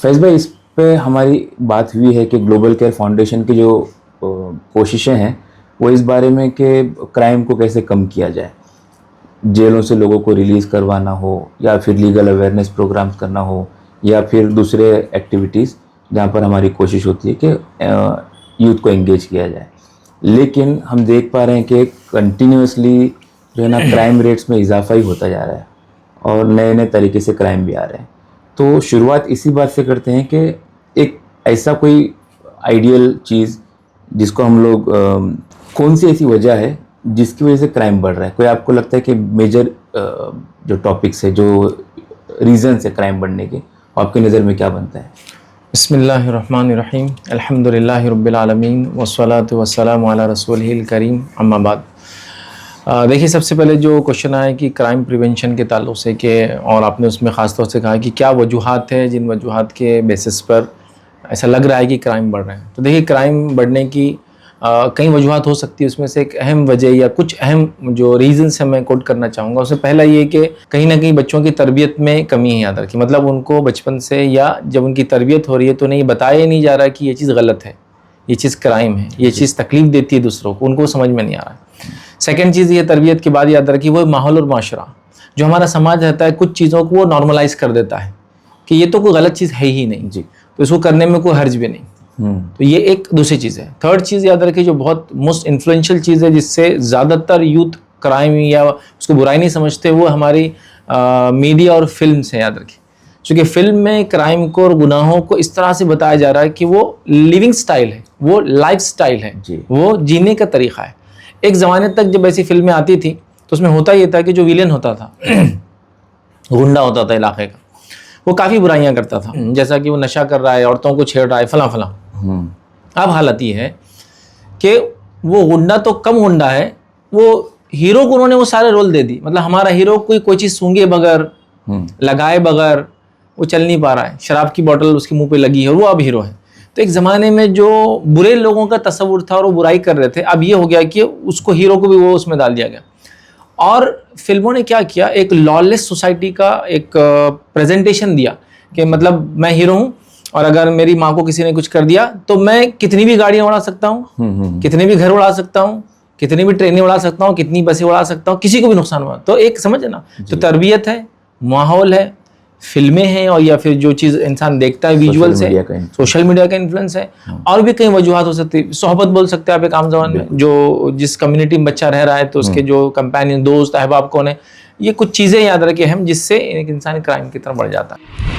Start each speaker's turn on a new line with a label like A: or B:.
A: फैज़ भाई, इस पे हमारी बात हुई है कि ग्लोबल केयर फाउंडेशन की जो कोशिशें हैं वो इस बारे में कि क्राइम को कैसे कम किया जाए, जेलों से लोगों को रिलीज़ करवाना हो या फिर लीगल अवेयरनेस प्रोग्राम्स करना हो या फिर दूसरे एक्टिविटीज़ जहाँ पर हमारी कोशिश होती है कि यूथ को एंगेज किया जाए। लेकिन हम देख पा रहे हैं कि कंटिन्यूसली जो है ना क्राइम रेट्स में इजाफा ही होता जा रहा है और नए नए तरीके से क्राइम भी आ रहे हैं। तो शुरुआत इसी बात से करते हैं कि एक ऐसा कोई आइडियल चीज़ जिसको हम लोग कौन सी ऐसी वजह है जिसकी वजह से क्राइम बढ़ रहा है, कोई आपको लगता है कि मेजर जो टॉपिक्स है, जो रीजंस है क्राइम बढ़ने के, आपकी नज़र में क्या बनता है?
B: बिस्मिल्लाहिर्रहमानिर्रहीम, अल्हम्दुलिल्लाहि रब्बिल आलमीन वस्सलातु वस्सलामु अला रसूलिहिल करीम, अम्मा बाद। देखिए, सबसे पहले जो क्वेश्चन आया कि क्राइम प्रिवेंशन के ताल्लुक से और आपने उसमें ख़ास तौर से कहा कि क्या वजूहात है जिन वजूहात के बेसिस पर ऐसा लग रहा है कि क्राइम बढ़ रहे हैं। तो देखिए, क्राइम बढ़ने की कई वजूहात हो सकती है। उसमें से एक अहम वजह या कुछ अहम जो रीज़न्स हैं मैं कोट करना चाहूँगा। उसमें पहला ये कि कहीं ना कहीं बच्चों की तरबियत में कमी है याद रखिए। मतलब उनको बचपन से या जब उनकी तरबियत हो रही है तो नहीं बताया नहीं जा रहा कि ये चीज़ गलत है, ये चीज़ क्राइम है, ये चीज़ तकलीफ़ देती है दूसरों को, उनको समझ में नहीं आ रहा है। सेकेंड चीज़ ये तरबियत के बाद याद रखिए वो माहौल और माशरा, जो हमारा समाज रहता है कुछ चीज़ों को वो नॉर्मलाइज़ कर देता है कि ये तो कोई गलत चीज़ है ही नहीं जी, तो इसको करने में कोई हर्ज भी नहीं। तो ये एक दूसरी चीज़ है। थर्ड चीज़ याद रखिए जो बहुत मोस्ट इन्फ्लुएंशियल चीज़ है जिससे ज़्यादातर यूथ क्राइम या उसको बुराई नहीं समझते, वो हमारी मीडिया और फिल्म से याद रखिए। क्योंकि फिल्म में क्राइम को और गुनाहों को इस तरह से बताया जा रहा है कि वो लिविंग स्टाइल है, वो लाइफ स्टाइल है जी, वो जीने का तरीक़ा है। एक ज़माने तक जब ऐसी फिल्में आती थी तो उसमें होता ये था कि जो विलेन होता था गुंडा होता था इलाके का, वो काफ़ी बुराइयां करता था, जैसा कि वो नशा कर रहा है, औरतों को छेड़ रहा है, फलां फलां। अब हालत ये है कि वो गुंडा तो कम गुंडा है, वो हीरो को उन्होंने वो सारे रोल दे दी। मतलब हमारा हीरो कोई चीज़ सूंघे बगैर, लगाए बगैर वो चल नहीं पा रहा है, शराब की बोतल उसके मुंह पे लगी है और वो अब हीरो है। तो एक ज़माने में जो बुरे लोगों का तस्वुर था और वो बुराई कर रहे थे, अब ये हो गया कि उसको हीरो को भी वो उसमें डाल दिया गया। और फिल्मों ने क्या किया, एक लॉलेस सोसाइटी का एक प्रेजेंटेशन दिया कि मतलब मैं हीरो हूँ और अगर मेरी माँ को किसी ने कुछ कर दिया तो मैं कितनी भी गाड़ियाँ उड़ा सकता हूँ, कितने भी घर उड़ा सकता हूँ, कितनी भी ट्रेनें उड़ा सकता हूँ, कितनी बसें उड़ा सकता हूँ, किसी को भी नुकसान हुआ। तो एक समझ ना, तो तरबियत है, माहौल है, फिल्में हैं और या फिर जो चीज़ इंसान देखता है विजुअल्स है, सोशल मीडिया का इन्फ्लुएंस है, और भी कई वजूहात हो सकती है। सोहबत बोल सकते हैं आप एक आम ज़बान में, जो जिस कम्युनिटी में बच्चा रह रहा है तो उसके जो कंपेनियन, दोस्त, अहबाब कौन है, ये कुछ चीज़ें याद रखें हम, जिससे एक इंसान क्राइम की तरफ बढ़ जाता है।